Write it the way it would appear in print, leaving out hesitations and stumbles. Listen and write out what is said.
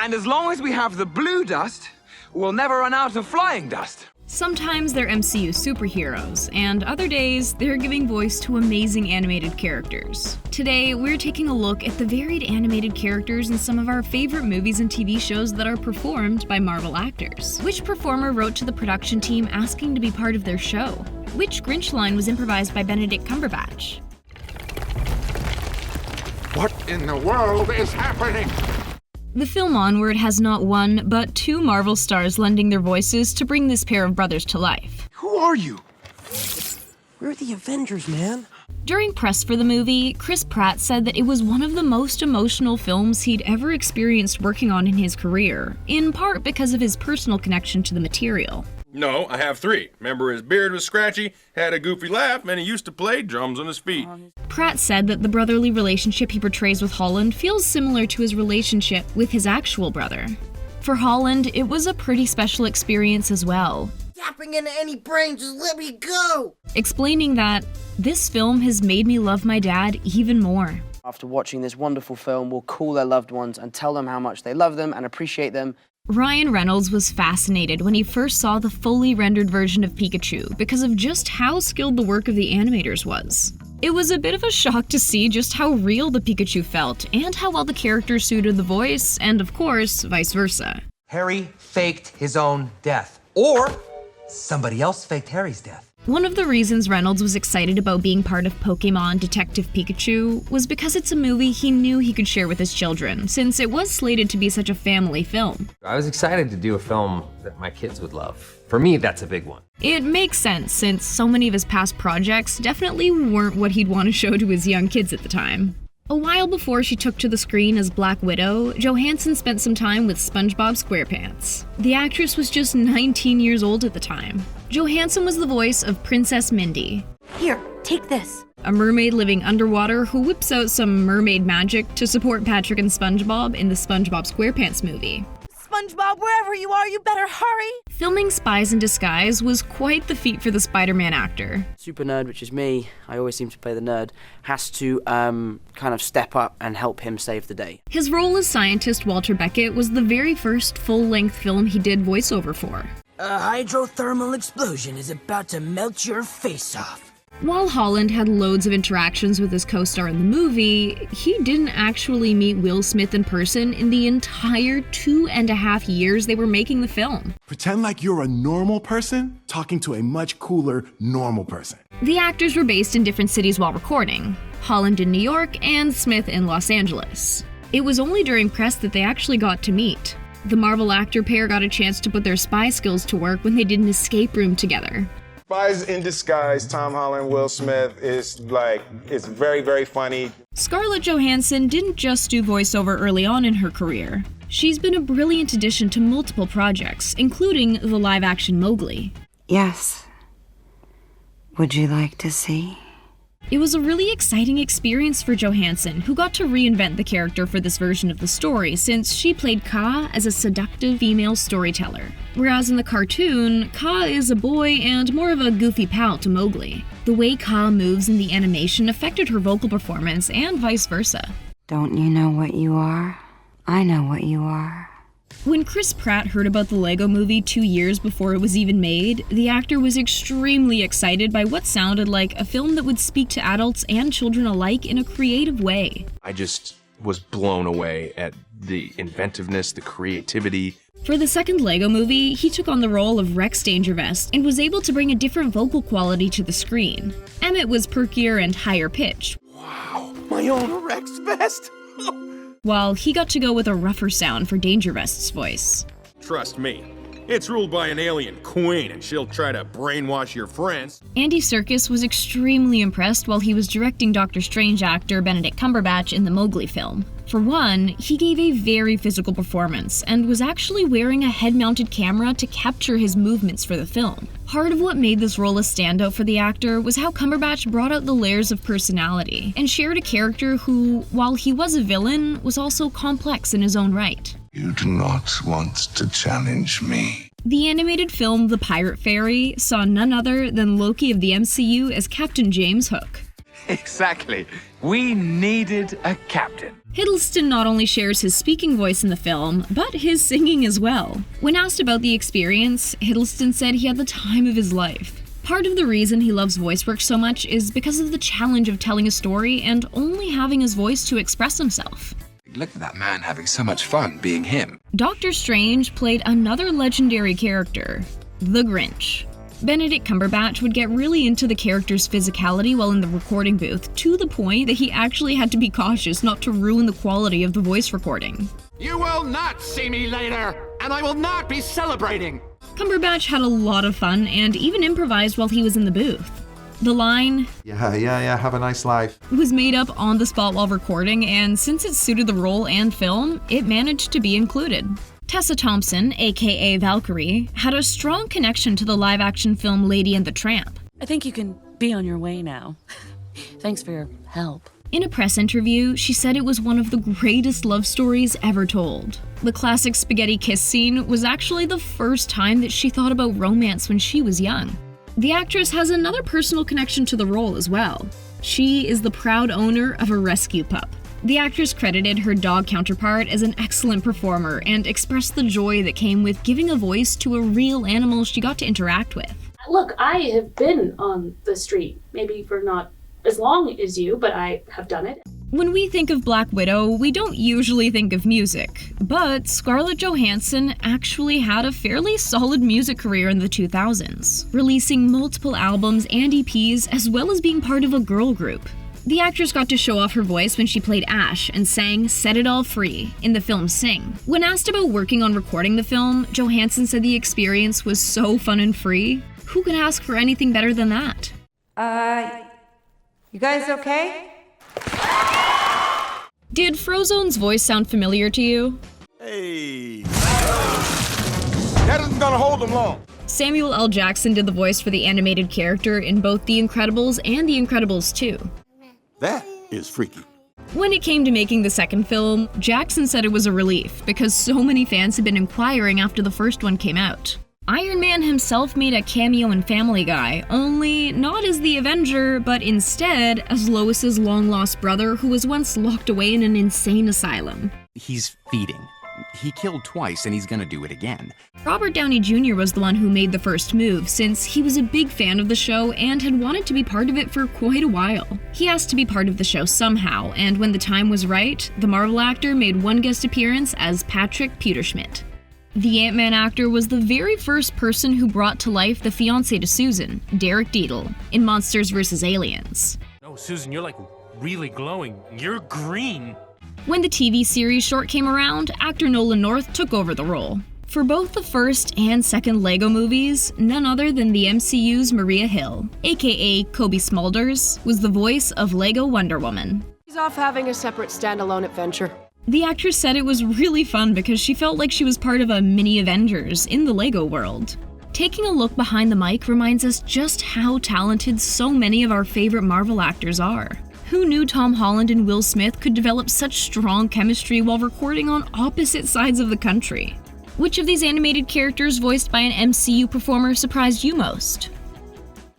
And as long as we have the blue dust, we'll never run out of flying dust. Sometimes they're MCU superheroes, and other days they're giving voice to amazing animated characters. Today, we're taking a look at the varied animated characters in some of our favorite movies and TV shows that are performed by Marvel actors. Which performer wrote to the production team asking to be part of their show? Which Grinch line was improvised by Benedict Cumberbatch? What in the world is happening? The film Onward has not one, but two Marvel stars lending their voices to bring this pair of brothers to life. Who are you? We're the Avengers, man. During press for the movie, Pratt said that it was one of the most emotional films he'd ever experienced working on in his career, in part because of his personal connection to the material. No, I have three. Remember, his beard was scratchy, had a goofy laugh, and he used to play drums on his feet. Pratt said that the brotherly relationship he portrays with Holland feels similar to his relationship with his actual brother. For Holland, it was a pretty special experience as well. Tapping into any brain, just let me go! Explaining that, this film has made me love my dad even more. After watching this wonderful film, we'll call their loved ones and tell them how much they love them and appreciate them. Ryan Reynolds was fascinated when he first saw the fully rendered version of Pikachu because of just how skilled the work of the animators was. It was a bit of a shock to see just how real the Pikachu felt and how well the character suited the voice, and of course, vice versa. Harry faked his own death. Or somebody else faked Harry's death. One of the reasons Reynolds was excited about being part of Pokémon Detective Pikachu was because it's a movie he knew he could share with his children, since it was slated to be such a family film. I was excited to do a film that my kids would love. For me, that's a big one. It makes sense, since so many of his past projects definitely weren't what he'd want to show to his young kids at the time. A while before she took to the screen as Black Widow, Johansson spent some time with Spongebob SquarePants. The actress was just 19 years old at the time. Johansson was the voice of Princess Mindy. Here, take this. A mermaid living underwater who whips out some mermaid magic to support Patrick and SpongeBob in the Spongebob SquarePants movie. SpongeBob, wherever you are, you better hurry! Filming Spies in Disguise was quite the feat for the Spider-Man actor. Super nerd, which is me, I always seem to play the nerd, has to kind of step up and help him save the day. His role as scientist Walter Beckett was the very first full-length film he did voiceover for. A hydrothermal explosion is about to melt your face off. While Holland had loads of interactions with his co-star in the movie, he didn't actually meet Will Smith in person in the entire 2.5 years they were making the film. Pretend like you're a normal person talking to a much cooler normal person. The actors were based in different cities while recording, Holland in New York and Smith in Los Angeles. It was only during press that they actually got to meet. The Marvel actor pair got a chance to put their spy skills to work when they did an escape room together. Spies in Disguise, Tom Holland, Will Smith, it's very, very funny. Scarlett Johansson didn't just do voiceover early on in her career. She's been a brilliant addition to multiple projects, including the live-action Mowgli. Yes. Would you like to see? It was a really exciting experience for Johansson, who got to reinvent the character for this version of the story, since she played Kaa as a seductive female storyteller. Whereas in the cartoon, Kaa is a boy and more of a goofy pal to Mowgli. The way Kaa moves in the animation affected her vocal performance, and vice versa. Don't you know what you are? I know what you are. When Pratt heard about the Lego Movie 2 years before it was even made, the actor was extremely excited by what sounded like a film that would speak to adults and children alike in a creative way. I just was blown away at the inventiveness, the creativity. For the second Lego Movie, he took on the role of Rex Dangervest and was able to bring a different vocal quality to the screen. Emmet was perkier and higher pitched. Wow, my own Rex Vest! While he got to go with a rougher sound for Dangervest's voice. Trust me, it's ruled by an alien queen and she'll try to brainwash your friends. Andy Serkis was extremely impressed while he was directing Doctor Strange actor Benedict Cumberbatch in the Mowgli film. For one, he gave a very physical performance and was actually wearing a head-mounted camera to capture his movements for the film. Part of what made this role a standout for the actor was how Cumberbatch brought out the layers of personality and shared a character who, while he was a villain, was also complex in his own right. You do not want to challenge me. The animated film The Pirate Fairy saw none other than Loki of the MCU as Captain James Hook. Exactly. We needed a captain. Hiddleston not only shares his speaking voice in the film, but his singing as well. When asked about the experience, Hiddleston said he had the time of his life. Part of the reason he loves voice work so much is because of the challenge of telling a story and only having his voice to express himself. Look at that man having so much fun being him. Doctor Strange played another legendary character, the Grinch. Benedict Cumberbatch would get really into the character's physicality while in the recording booth, to the point that he actually had to be cautious not to ruin the quality of the voice recording. You will not see me later, and I will not be celebrating! Cumberbatch had a lot of fun and even improvised while he was in the booth. The line, Yeah, have a nice life, was made up on the spot while recording, and since it suited the role and film, it managed to be included. Tessa Thompson, aka Valkyrie, had a strong connection to the live-action film Lady and the Tramp. I think you can be on your way now. Thanks for your help. In a press interview, she said it was one of the greatest love stories ever told. The classic spaghetti kiss scene was actually the first time that she thought about romance when she was young. The actress has another personal connection to the role as well. She is the proud owner of a rescue pup. The actress credited her dog counterpart as an excellent performer and expressed the joy that came with giving a voice to a real animal she got to interact with. Look, I have been on the street, maybe for not as long as you, but I have done it. When we think of Black Widow, we don't usually think of music, but Scarlett Johansson actually had a fairly solid music career in the 2000s, releasing multiple albums and EPs as well as being part of a girl group. The actress got to show off her voice when she played Ash and sang Set It All Free in the film Sing. When asked about working on recording the film, Johansson said the experience was so fun and free. Who could ask for anything better than that? You guys okay? Did Frozone's voice sound familiar to you? Hey. That isn't gonna hold them long. Samuel L. Jackson did the voice for the animated character in both The Incredibles and The Incredibles 2. That is freaky. When it came to making the second film, Jackson said it was a relief because so many fans had been inquiring after the first one came out. Iron Man himself made a cameo in Family Guy, only not as the Avenger, but instead as Lois's long-lost brother who was once locked away in an insane asylum. He's feeding. He killed twice and he's gonna do it again. Robert Downey Jr. was the one who made the first move, since he was a big fan of the show and had wanted to be part of it for quite a while. He asked to be part of the show somehow, and when the time was right, the Marvel actor made one guest appearance as Patrick Pewterschmidt. The Ant-Man actor was the very first person who brought to life the fiancé to Susan, Derek Dietl, in Monsters vs. Aliens. No, Susan, you're like really glowing. You're green. When the TV series short came around, actor Nolan North took over the role. For both the first and second LEGO movies, none other than the MCU's Maria Hill, aka Cobie Smulders, was the voice of LEGO Wonder Woman. He's off having a separate standalone adventure. The actress said it was really fun because she felt like she was part of a mini Avengers in the LEGO world. Taking a look behind the mic reminds us just how talented so many of our favorite Marvel actors are. Who knew Tom Holland and Will Smith could develop such strong chemistry while recording on opposite sides of the country? Which of these animated characters voiced by an MCU performer surprised you most?